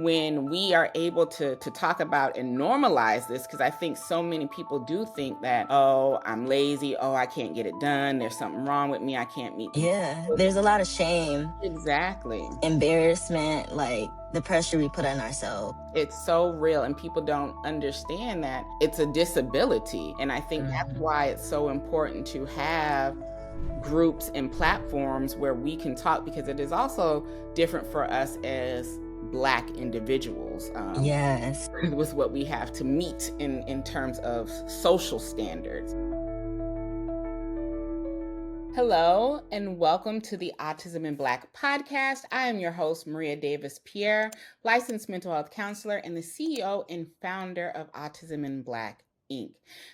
when we are able to talk about and normalize this, because I think so many people do think that, oh, I'm lazy, oh, I can't get it done, there's something wrong with me, I can't meet these. Yeah, there's a lot of shame, Exactly. embarrassment, like the pressure we put on ourselves. It's so real, and people don't understand that it's a disability. And I think that's why it's so important to have groups and platforms where we can talk, because it is also different for us as Black individuals. Yes. With what we have to meet in terms of social standards. Hello, and welcome to the Autism in Black podcast. I am your host, Maria Davis-Pierre, licensed mental health counselor and the CEO and founder of Autism in Black, Inc.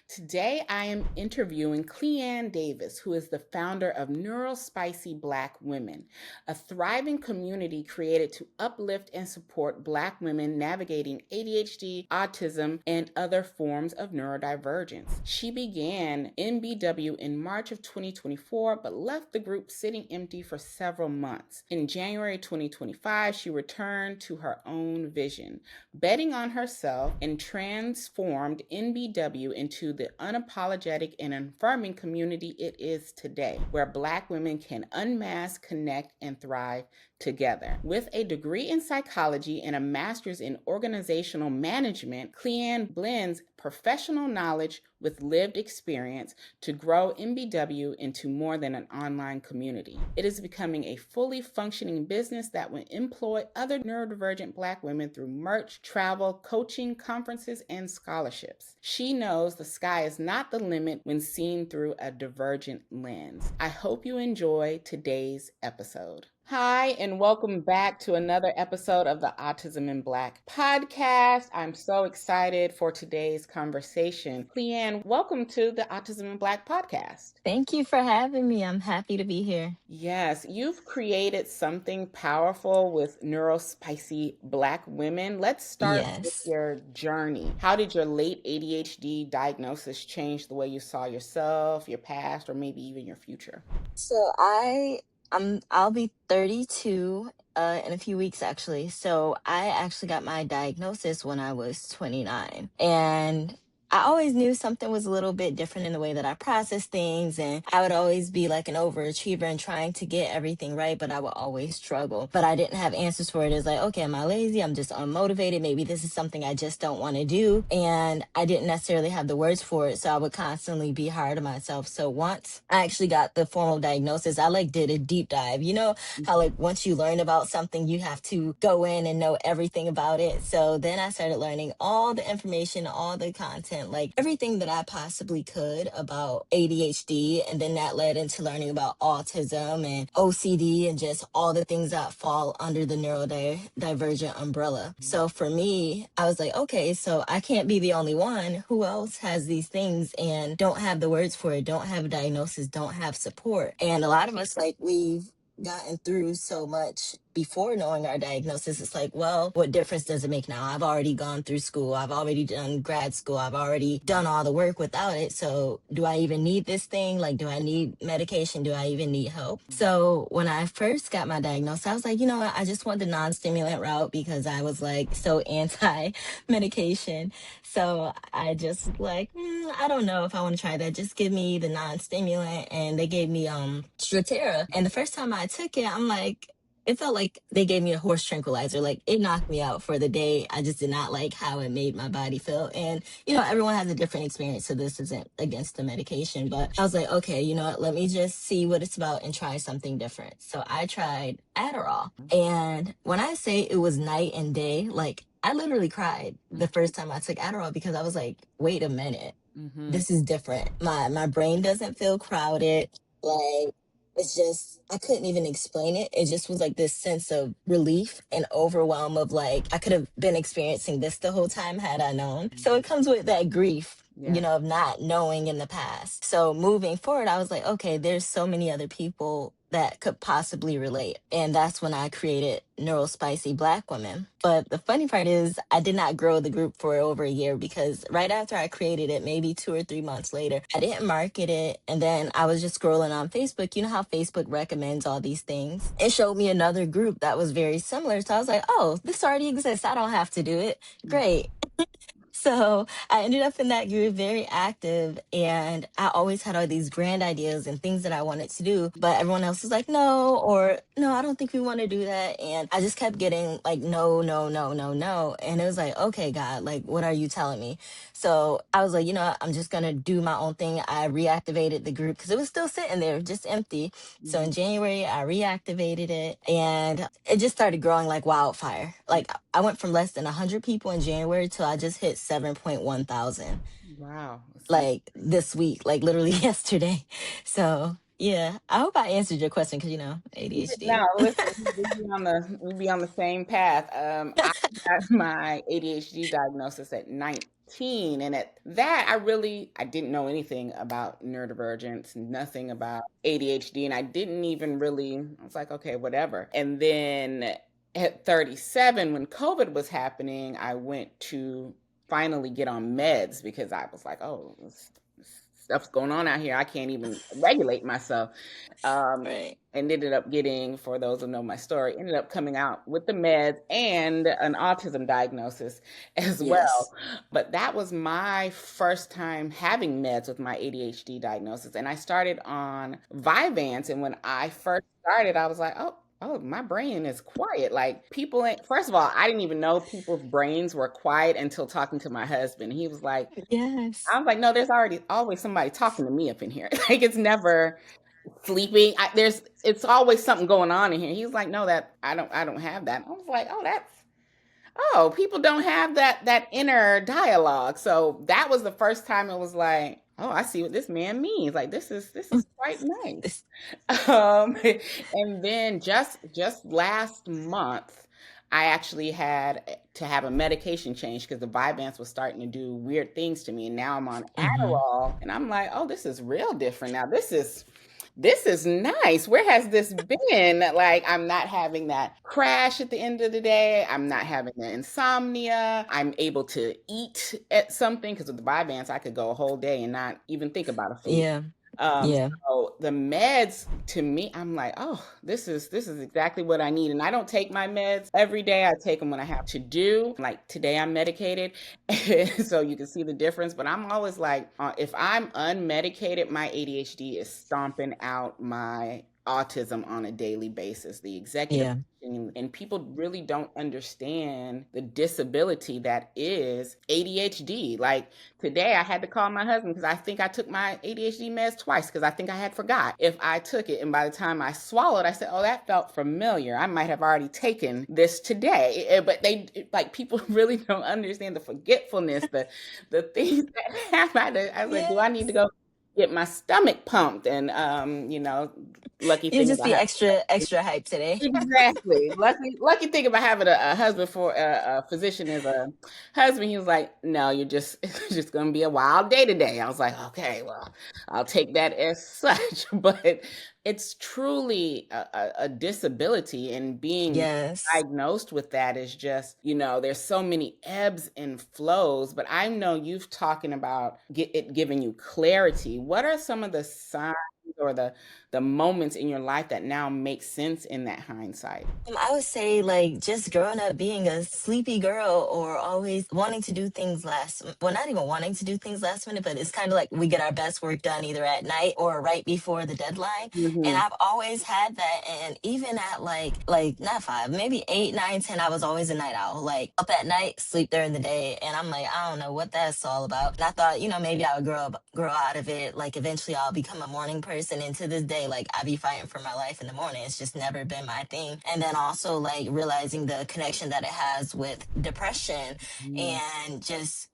Today, I am interviewing CleAnn Davis, who is the founder of Neurospicy Black Women, a thriving community created to uplift and support Black women navigating ADHD, autism, and other forms of neurodivergence. She began NBW in March of 2024, but left the group sitting empty for several months. In January 2025, she returned to her own vision, betting on herself, and transformed NBW into the unapologetic and affirming community it is today, where Black women can unmask, connect, and thrive together. With a degree in psychology and a master's in organizational management, CleAnn blends professional knowledge with lived experience to grow NBW into more than an online community. It is becoming a fully functioning business that will employ other neurodivergent Black women through merch, travel, coaching, conferences, and scholarships. She knows the sky is not the limit when seen through a divergent lens. I hope you enjoy today's episode. Hi, and welcome back to another episode of the Autism in Black podcast. I'm so excited for today's conversation. CleAnn, welcome to the Autism in Black podcast. Thank you for having me. I'm happy to be here. Yes, you've created something powerful with Neurospicy Black Women. Let's start with your journey. How did your late ADHD diagnosis change the way you saw yourself, your past, or maybe even your future? So I'll be 32 in a few weeks, actually. So I actually got my diagnosis when I was 29. And I always knew something was a little bit different in the way that I process things. And I would always be like an overachiever and trying to get everything right, but I would always struggle. But I didn't have answers for it. It's like, okay, am I lazy? I'm just unmotivated. Maybe this is something I just don't want to do. And I didn't necessarily have the words for it. So I would constantly be hard on myself. So once I actually got the formal diagnosis, I did a deep dive. You know how once you learn about something, you have to go in and know everything about it. So then I started learning all the information, all the content, like everything that I possibly could about ADHD. And then that led into learning about autism and OCD and just all the things that fall under the neurodivergent umbrella. So for me, I was like, okay, so I can't be the only one. Who else has these things and don't have the words for it, don't have a diagnosis, don't have support? And a lot of us, we've gotten through so much before knowing our diagnosis. It's like, well, what difference does it make now? I've already gone through school. I've already done grad school. I've already done all the work without it. So do I even need this thing? Do I need medication? Do I even need help? So when I first got my diagnosis, I was like, you know what? I just want the non-stimulant route because I was so anti-medication. So I just I don't know if I want to try that. Just give me the non-stimulant. And they gave me Strattera. And the first time I took it, it felt like they gave me a horse tranquilizer. It knocked me out for the day. I just did not like how it made my body feel. And, everyone has a different experience. So this isn't against the medication. But I was like, okay, you know what? Let me just see what it's about and try something different. So I tried Adderall. And when I say it was night and day, I literally cried the first time I took Adderall because I was like, wait a minute. This is different. My brain doesn't feel crowded. It's just, I couldn't even explain it. It just was this sense of relief and overwhelm of I could have been experiencing this the whole time had I known. So it comes with that grief, of not knowing in the past. So moving forward, I was like, okay, there's so many other people that could possibly relate. And that's when I created Neurospicy Black Women. But the funny part is, I did not grow the group for over a year because right after I created it, maybe 2 or 3 months later, I didn't market it. And then I was just scrolling on Facebook. You know how Facebook recommends all these things? It showed me another group that was very similar. So I was like, oh, this already exists. I don't have to do it. Great. So I ended up in that group very active, and I always had all these grand ideas and things that I wanted to do, but everyone else was like, no, or no, I don't think we want to do that. And I just kept getting like, no, no, no, no, no. And it was like, okay, God, like, what are you telling me? So I was like, you know what? I'm just going to do my own thing. I reactivated the group because it was still sitting there, just empty. So in January, I reactivated it, and it just started growing like wildfire. Like I went from less than 100 people in January till I just hit 7.1 thousand Wow. See, like this week, like literally yesterday. So yeah, I hope I answered your question because ADHD. now listen, we be on the same path. I got my ADHD diagnosis at 19, and at that, I didn't know anything about neurodivergence, nothing about ADHD, and I didn't even really. I was like, okay, whatever. And then at 37, when COVID was happening, I went to finally get on meds because I was like, oh, stuff's going on out here. I can't even regulate myself. Um, Right. and ended up getting, for those who know my story, ended up coming out with the meds and an autism diagnosis as well. Yes. But that was my first time having meds with my ADHD diagnosis. And I started on Vyvanse. And when I first started, I was like, oh, my brain is quiet. Like people ain't, first of all, I didn't even know people's brains were quiet until talking to my husband. He was like, Yes. I was like, no, there's already always somebody talking to me up in here. Like it's never sleeping. It's always something going on in here. He's like, no, that I don't have that. I was like, people don't have that inner dialogue. So that was the first time it was like, oh, I see what this man means. Like this is quite nice. Um, and then just last month, I actually had to have a medication change because the Vyvanse was starting to do weird things to me, and now I'm on Hmm. Adderall, and I'm like, oh, this is real different now. This is nice. Where has this been? Like, I'm not having that crash at the end of the day. I'm not having the insomnia. I'm able to eat at something because with the Vyvanse, I could go a whole day and not even think about a food. Yeah. Um, Yeah. so the meds to me, I'm like, oh, this is exactly what I need. And I don't take my meds every day. I take them when I have to do. Like today, I'm medicated, so you can see the difference. But I'm always like, if I'm unmedicated, my ADHD is stomping out my autism on a daily basis. The executive Yeah. and people really don't understand the disability that is ADHD. Like today, I had to call my husband because I think I took my ADHD meds twice because I think I had forgot if I took it. And by the time I swallowed, I said, "Oh, that felt familiar. I might have already taken this today." But like people really don't understand the forgetfulness, the things that happen. I was like, "Do I need to Yes. go get my stomach pumped?" And lucky You thing just about be having extra hype today. exactly. Lucky thing about having a husband for a physician as a husband. He was like, "No, you're just it's just gonna be a wild day today." I was like, "Okay, well, I'll take that as such." But it's truly a disability, and being Yes. diagnosed with that is just there's so many ebbs and flows. But I know you've talking about it giving you clarity. What are some of the signs or the moments in your life that now make sense in that hindsight? I would say like just growing up being a sleepy girl or always wanting to do things well, not even wanting to do things last minute, but it's kind of like we get our best work done either at night or right before the deadline. And Mhm. I've always had that. And even at like not five, maybe 8, 9, 10, I was always a night owl, like up at night, sleep during the day. And I'm like, I don't know what that's all about. And I thought, maybe I would grow out of it. Like eventually I'll become a morning person. And to this day, like I be fighting for my life in the morning. It's just never been my thing. And then also like realizing the connection that it has with depression Mhm. and just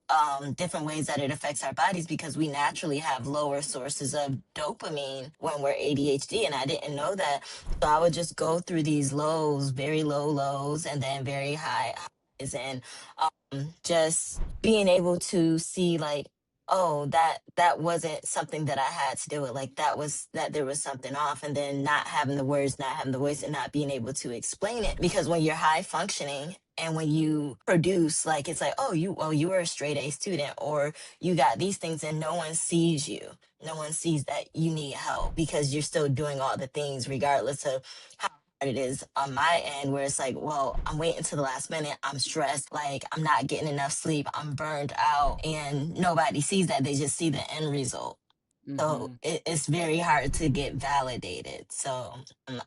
different ways that it affects our bodies because we naturally have lower sources of dopamine when we're ADHD. And I didn't know that. So I would just go through these lows, very low lows, and then very high highs. And just being able to see like oh, that wasn't something that I had to deal with. Like that there was something off, and then not having the words, not having the voice, and not being able to explain it. Because when you're high functioning and when you produce, like it's like, oh, you were a straight A student, or you got these things, and no one sees you. No one sees that you need help because you're still doing all the things regardless of how it is on my end, where it's like, well, I'm waiting to the last minute, I'm stressed, like I'm not getting enough sleep, I'm burned out, and nobody sees that. They just see the end result. So Mhm. it's very hard to get validated. So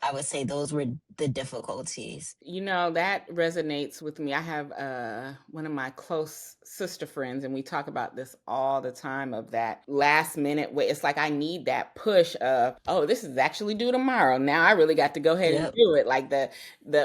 I would say those were the difficulties. You know, that resonates with me. I have one of my close sister friends, and we talk about this all the time of that last minute way. It's like I need that push of, oh, this is actually due tomorrow. Now I really got to go ahead and Yep. do it. Like the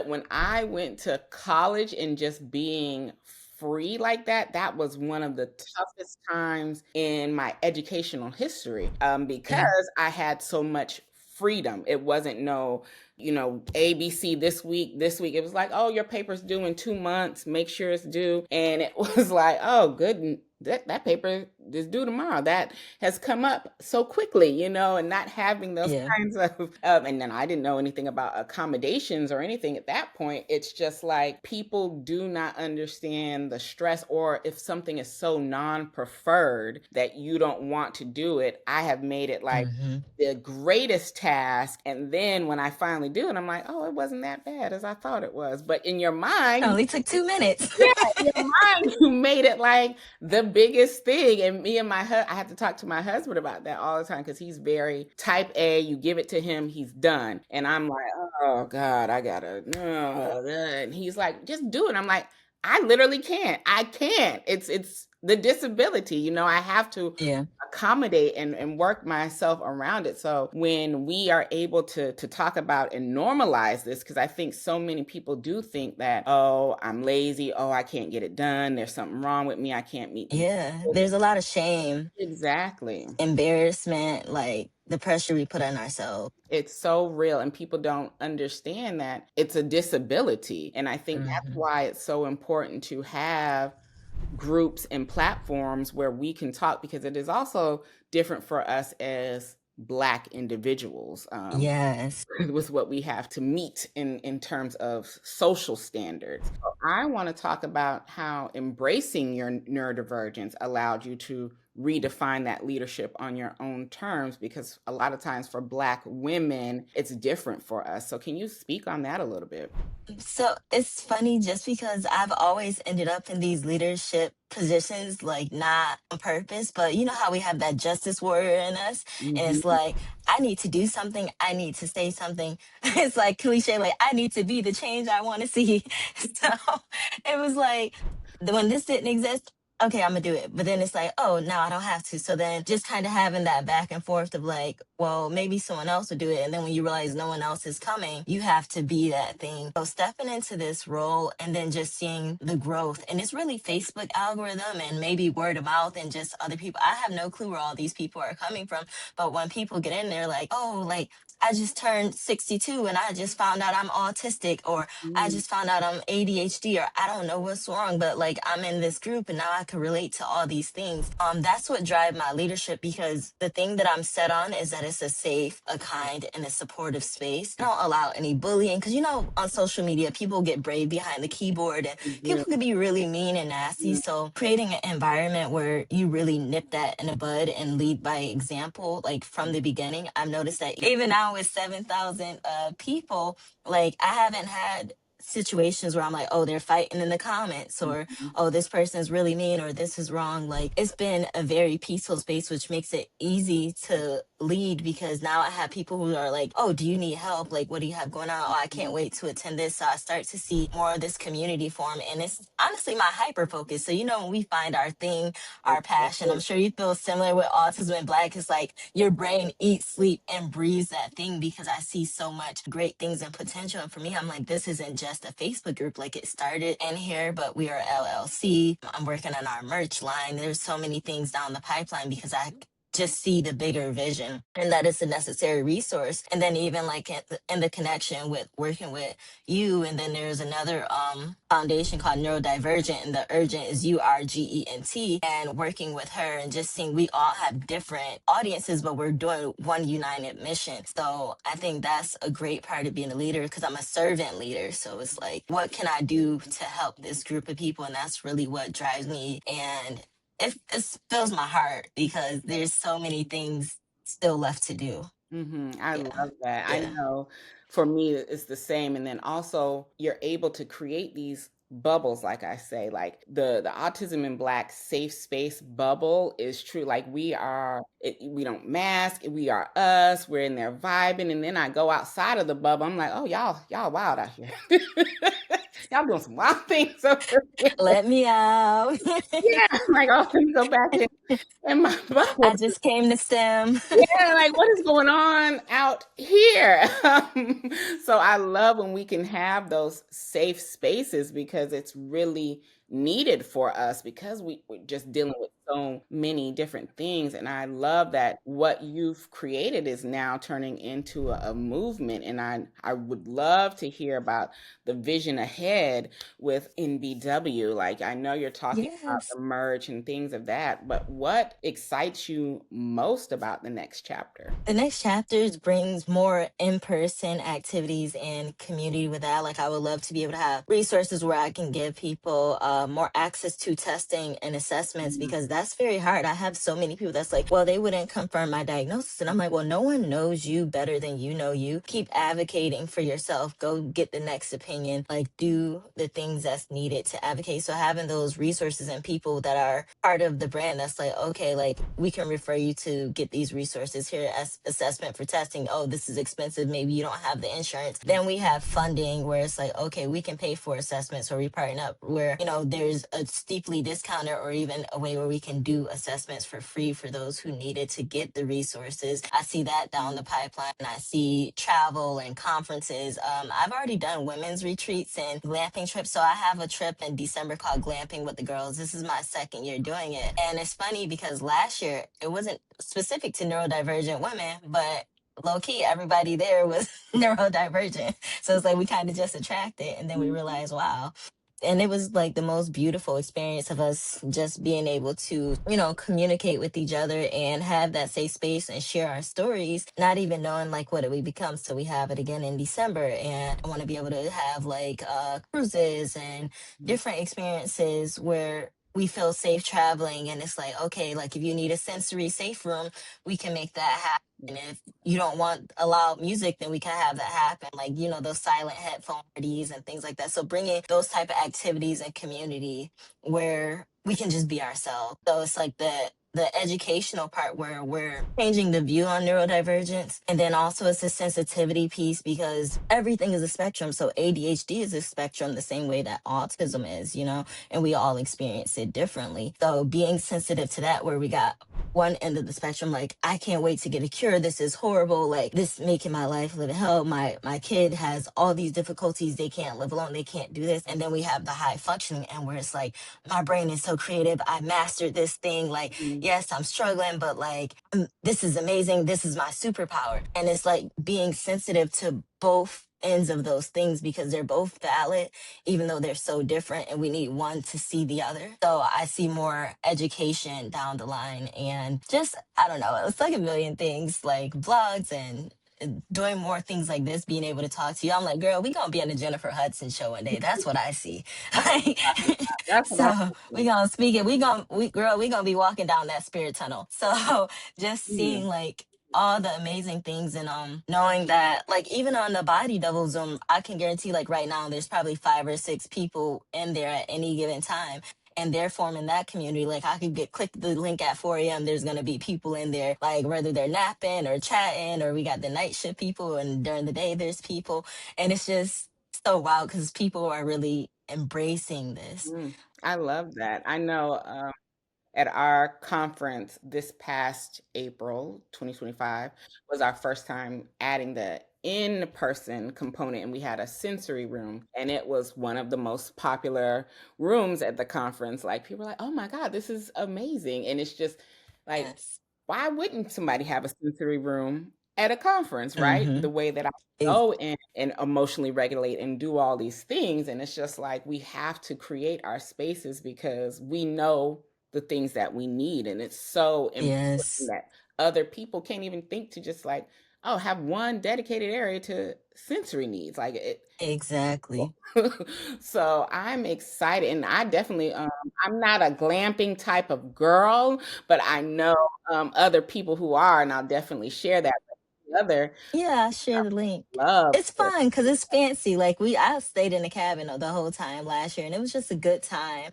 when I went to college and just being free like that, that was one of the toughest times in my educational history, Yeah. because I had so much freedom. It wasn't no, ABC this week. It was like, oh, your paper's due in 2 months. Make sure it's due. And it was like, oh, good. That paper is due tomorrow. That has come up so quickly, and not having those Yeah. kinds and then I didn't know anything about accommodations or anything at that point. It's just like people do not understand the stress, or if something is so non-preferred that you don't want to do it, I have made it like Hmm. the greatest task. And then when I finally do it, I'm like, oh, it wasn't that bad as I thought it was. But in your mind, Only took 2 minutes. yeah, in your mind, you made it like the biggest thing. And me and I have to talk to my husband about that all the time because he's very type A. You give it to him, he's done. And I'm like, oh God, I gotta, and he's like, just do it. I'm like, I literally can't. I can't. It's the disability. I have to Yeah. accommodate and work myself around it. So when we are able to talk about and normalize this, because I think so many people do think that, oh, I'm lazy, oh, I can't get it done, there's something wrong with me, I can't meet these Yeah. goals. There's a lot of shame, Exactly. embarrassment, like the pressure we put on ourselves. It's so real, and people don't understand that it's a disability. And I think that's Hmm. why it's so important to have groups and platforms where we can talk, because it is also different for us as Black individuals, Yes. with what we have to meet in terms of social standards. So I want to talk about how embracing your neurodivergence allowed you to redefine that leadership on your own terms, because a lot of times for Black women, it's different for us. So can you speak on that a little bit? So it's funny just because I've always ended up in these leadership positions, like not on purpose, but you know how we have that justice warrior in us? And it's Mhm. like, I need to do something, I need to say something. It's like cliche, like, I need to be the change I want to see. So it was like, when this didn't exist, okay, I'm gonna do it. But then it's like, oh, now I don't have to. So then just kind of having that back and forth of like, well, maybe someone else will do it. And then when you realize no one else is coming, you have to be that thing. So stepping into this role and then just seeing the growth. And it's really Facebook algorithm and maybe word of mouth and just other people. I have no clue where all these people are coming from. But when people get in there, like, oh, like, I just turned 62 and I just found out I'm autistic, or I Mm. just found out I'm ADHD, or I don't know what's wrong, but like I'm in this group and now I can relate to all these things. That's what drive my leadership, because the thing that I'm set on is that it's a safe, a kind, and a supportive space. I don't allow any bullying, because on social media people get brave behind the keyboard and We do. people can be really mean and nasty. Mm. So creating an environment where you really nip that in the bud and lead by example, like from the beginning, I've noticed that even now with 7,000 people, like I haven't had situations where I'm like, oh, they're fighting in the comments, or Mhm. oh, this person's really mean, or this is wrong. Like it's been a very peaceful space, which makes it easy to lead, because now I have people who are like, oh, do you need help? Like, what do you have going on? Oh, I can't wait to attend this. So I start to see more of this community form. And it's honestly my hyper focus. So, when we find our thing, our That's passion, I'm it. sure you feel similar with Autism and Black. It's like your brain eats, sleep, and breathes that thing, because I see so much great things and potential. And for me, I'm like, this isn't just a Facebook group. Like it started in here, but we are LLC. I'm working on our merch line. There's so many things down the pipeline because I just see the bigger vision and that it's a necessary resource. And then even like in the connection with working with you, and then there's another foundation called Neurodivergent, and the urgent is URGENT, and working with her and just seeing we all have different audiences, but we're doing one united mission. So I think that's a great part of being a leader, because I'm a servant leader. So it's like, what can I do to help this group of people? And that's really what drives me. And it fills my heart because there's so many things still left to do. I Yeah. love that. I Yeah. know for me it's the same. And then also you're able to create these bubbles, like I say, like the autism in black safe space bubble is true. Like we don't mask, we are us, we're in there vibing. And then I go outside of the bubble, I'm like, oh y'all wild out here. Y'all doing some wild things over here. Let me out. Yeah, I'm like, oh, let me go back in my bubble. I just came to STEM. Yeah, like what is going on out here? So I love when we can have those safe spaces because it's really needed for us because we're just dealing with so many different things. And I love that what you've created is now turning into a movement. And I would love to hear about the vision ahead with NBW. Like I know you're talking about Yes. the merge and things of that, but what excites you most about the next chapter? The next chapters brings more in-person activities and community with that. Like I would love to be able to have resources where I can give people more access to testing and assessments, Mhm. because that's very hard. I have so many people that's like, well, they wouldn't confirm my diagnosis. And I'm like, well, no one knows you better than you know you. Keep advocating for yourself. Go get the next opinion. Like do the things that's needed to advocate. So having those resources and people that are part of the brand that's like, okay, like we can refer you to get these resources here as assessment for testing. Oh, this is expensive. Maybe you don't have the insurance. Then we have funding where it's like, okay, we can pay for assessments, or we partner up where, there's a steeply discounted or even a way where we can do assessments for free for those who need it to get the resources. I see that down the pipeline. I see travel and conferences. I've already done women's retreats and glamping trips. So I have a trip in December called Glamping with the Girls. This is my second year doing it. And it's funny because last year it wasn't specific to neurodivergent women, but low key, everybody there was neurodivergent. So it's like we kind of just attracted, and then we realized, wow. And it was like the most beautiful experience of us just being able to, communicate with each other and have that safe space and share our stories, not even knowing like what it would become. So we have it again in December, and I want to be able to have like cruises and different experiences where we feel safe traveling. And it's like, okay, like if you need a sensory safe room, we can make that happen. And if you don't want loud music, then we can have that happen. Like, those silent headphone parties and things like that. So bringing those type of activities and community where we can just be ourselves. So it's like the educational part where we're changing the view on neurodivergence. And then also it's a sensitivity piece, because everything is a spectrum. So ADHD is a spectrum the same way that autism is, and we all experience it differently. So being sensitive to that, where we got one end of the spectrum, like, I can't wait to get a cure. This is horrible. Like, this making my life live in hell. My kid has all these difficulties. They can't live alone. They can't do this. And then we have the high functioning end where it's like, my brain is so creative. I mastered this thing. Like, yes, I'm struggling, but like, this is amazing. This is my superpower. And it's like being sensitive to both ends of those things, because they're both valid, even though they're so different, and we need one to see the other. So I see more education down the line, and just, I don't know, it's like a million things, like vlogs and doing more things like this, being able to talk to you. I'm like, girl, we gonna be on the Jennifer Hudson show one day. That's what I see. Like, That's what I so we gonna speak it. We gonna be walking down that spirit tunnel. So just seeing Mm, like all the amazing things, and knowing that like even on the body double Zoom, I can guarantee like right now there's probably 5 or 6 people in there at any given time, and they're forming that community. Like I could click the link at 4 a.m. There's gonna be people in there, like whether they're napping or chatting, or we got the night shift people, and during the day there's people, and it's just so wild because people are really embracing this. mm. I love that. I know at our conference this past April 2025 was our first time adding the in-person component, and we had a sensory room, and it was one of the most popular rooms at the conference. Like people were like, oh my God, this is amazing. And it's just like Yes. why wouldn't somebody have a sensory room at a conference, right? Mm-hmm. The way that I Ex- go in and emotionally regulate and do all these things. And it's just like we have to create our spaces because we know the things that we need. And it's so important yes, that other people can't even think to just like, oh, have one dedicated area to sensory needs. Like it, exactly. so I'm excited, and I definitely, I'm not a glamping type of girl, but I know other people who are, and I'll definitely share that with the other. Yeah, I'll share the link. Love It's to. fun because it's fancy. Like I stayed in the cabin the whole time last year, and it was just a good time.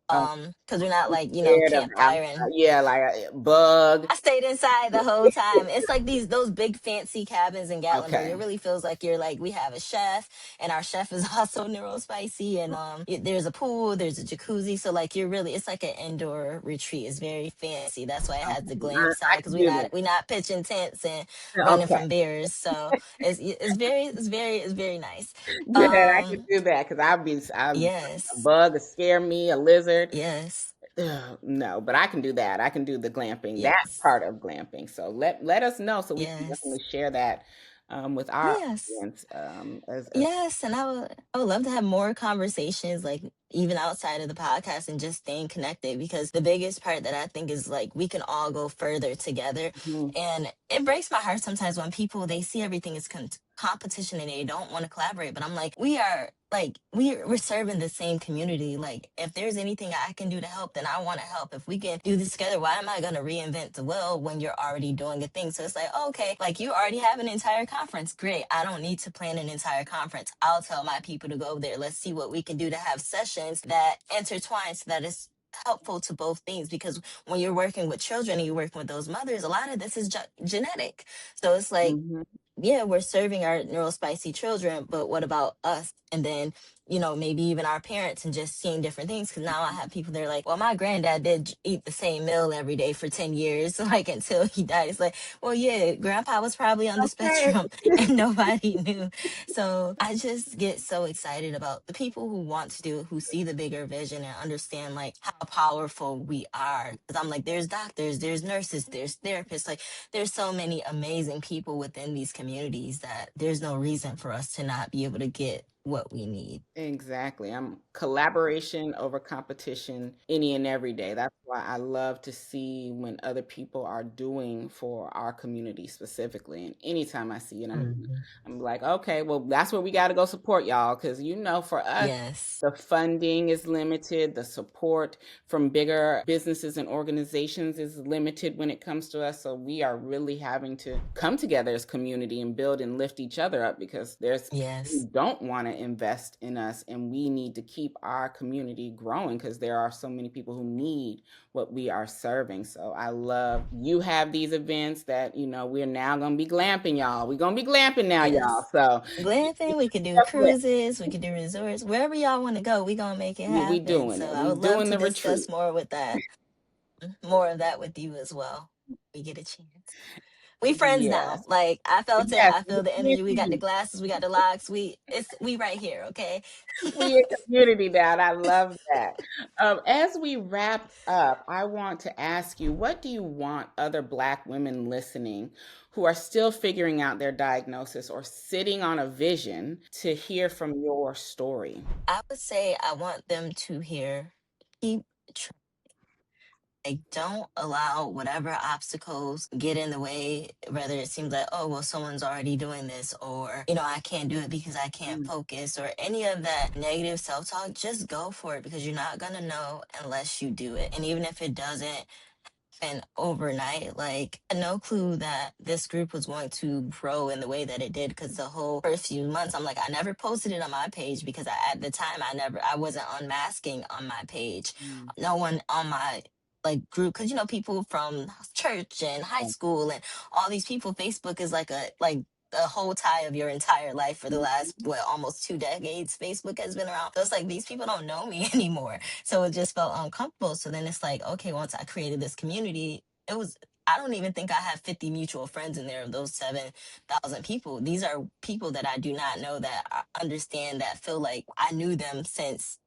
Uh, Because we're not I'm like scared of outside. campfire. Yeah, like a bug. I stayed inside the whole time. It's like those big fancy cabins in Gatlinburg. It Okay. really feels like you're like we have a chef, and our chef is also neurospicy. And there's a pool, there's a jacuzzi. So like you're really, it's like an indoor retreat. It's very fancy. That's why it has the glam I side because can do that. we not pitching tents and running Okay. from bears. So it's very nice. Yeah, I can Um, do that because I'll be a yes, bug to scare me, a lizard. yes, Ugh, no, but I can do that. I can do the glamping, that yes, part of glamping. So let us know so we can yes, definitely share that with our yes. audience. As Yes, and I would love to have more conversations, like even outside of the podcast, and just staying connected. Because the biggest part that I think is like we can all go further together, Mhm. and it breaks my heart sometimes when people they see everything as competition and they don't want to collaborate. But I'm like, we are like we're serving the same community. Like if there's anything I can do to help, then I want to help. If we can do this together, why am I going to reinvent the wheel when you're already doing a thing? So it's like, oh, okay, like you already have an entire conference. Great. I don't need to plan an entire conference. I'll tell my people to go there. Let's see what we can do to have sessions that intertwine so that it's helpful to both things, because when you're working with children and you're working with those mothers, a lot of this is genetic. So it's like, Mhm. yeah, we're serving our neurospicy children, but what about us? And then, maybe even our parents, and just seeing different things. Cause now I have people that are like, well, my granddad did eat the same meal every day for 10 years, like until he died. It's like, well, yeah, grandpa was probably on the Okay. spectrum and nobody knew. So I just get so excited about the people who want to do it, who see the bigger vision and understand like how powerful we are. Cause I'm like, there's doctors, there's nurses, there's therapists. Like, there's so many amazing people within these communities that there's no reason for us to not be able to get what we need. Exactly. I'm collaboration over competition any and every day. That's why I love to see when other people are doing for our community specifically. And anytime I see it, Mhm. I'm like, okay, well, that's where we got to go support y'all. Because, for us, Yes. the funding is limited, the support from bigger businesses and organizations is limited when it comes to us. So we are really having to come together as community and build and lift each other up because there's who Yes. don't want to invest in us, and we need to keep our community growing because there are so many people who need what we are serving. So I love you have these events that we're now gonna be glamping, y'all. We're gonna be glamping now, y'all. Yes. So Glamping, we could do definitely, cruises, we could do resorts, wherever y'all want to go, we gonna make it we happen. doing So it. I We would love doing to the retreat. discuss more of that with you as well. We get a chance. We friends now. Yes, Like I felt it. yes, I feel the energy. We got the glasses. We got the locks. We right here. Okay. we a community now, and I love that. As we wrap up, I want to ask you, what do you want other Black women listening who are still figuring out their diagnosis or sitting on a vision to hear from your story? I would say I want them to hear, keep like don't allow whatever obstacles get in the way, whether it seems like, oh well, someone's already doing this, or I can't do it because I can't Mm, focus, or any of that negative self-talk. Just go for it, because you're not gonna know unless you do it. And even if it doesn't happen overnight, like no clue that this group was going to grow in the way that it did, because the whole first few months I'm like, I never posted it on my page because at the time I wasn't unmasking on my page. mm, No one on my like group, because people from church and high school and all these people, Facebook is like the whole tie of your entire life for the last almost 2 decades. Facebook has been around, so it's like these people don't know me anymore, so it just felt uncomfortable. So then it's like, okay, once I created this community, it was, I don't even think I have 50 mutual friends in there of those 7,000 people. These are people that I do not know, that I understand, that feel like I knew them since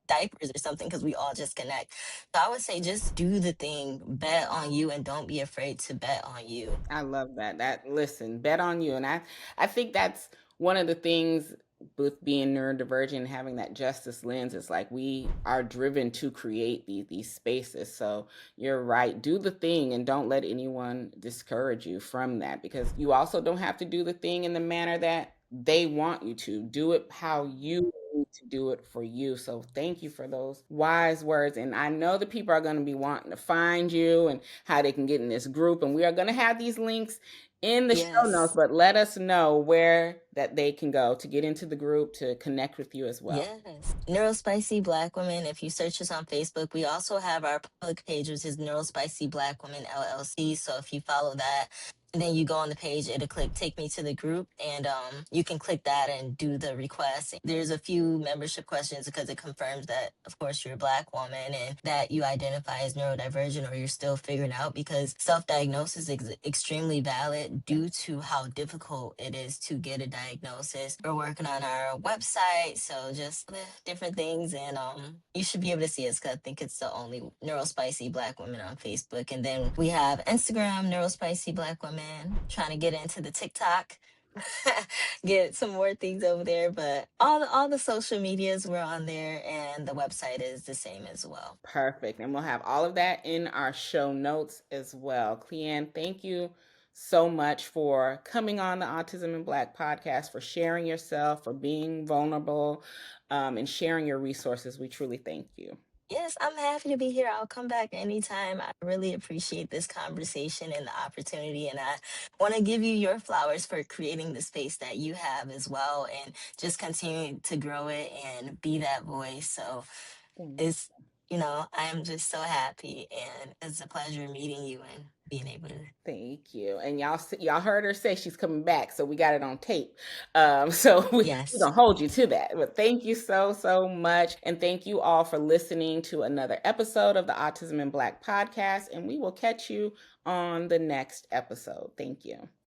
diapers or something because we all just connect. So I would say just do the thing, bet on you, and don't be afraid to bet on you. I love that. Listen, bet on you. And I think that's one of the things with being neurodivergent and having that justice lens. It's like we are driven to create these spaces. So you're right. Do the thing and don't let anyone discourage you from that, because you also don't have to do the thing in the manner that they want you to. Do it how you need to do it for you. So thank you for those wise words. And I know the people are going to be wanting to find you and how they can get in this group. And we are going to have these links in the show notes, Yes. but let us know where that they can go to get into the group to connect with you as well. Yes. Neurospicy Black Women. If you search us on Facebook, we also have our public page, which is Neurospicy Black Women LLC. So if you follow that, and then you go on the page, it'll click take me to the group, and you can click that and do the request. There's a few membership questions because it confirms that, of course, you're a Black woman and that you identify as neurodivergent or you're still figuring out, because self-diagnosis is extremely valid due to how difficult it is to get a diagnosis. We're working on our website, so just different things, and you should be able to see us because I think it's the only Neurospicy Black Women on Facebook. And then we have Instagram, Neurospicy Black Women, trying to get into the TikTok. Get some more things over there, but all the social medias we're on there, and the website is the same as well. Perfect. And we'll have all of that in our show notes as well. CleAnn, thank you so much for coming on the Autism in Black podcast, for sharing yourself, for being vulnerable, and sharing your resources. We truly thank you. Yes, I'm happy to be here. I'll come back anytime. I really appreciate this conversation and the opportunity. And I want to give you your flowers for creating the space that you have as well, and just continuing to grow it and be that voice. So Thank it's, I am just so happy, and it's a pleasure meeting you and being able to. Thank you. And y'all heard her say she's coming back, so we got it on tape. So we're Yes. gonna hold you to that. But thank you so much, and thank you all for listening to another episode of the Autism in Black podcast. And we will catch you on the next episode. Thank you.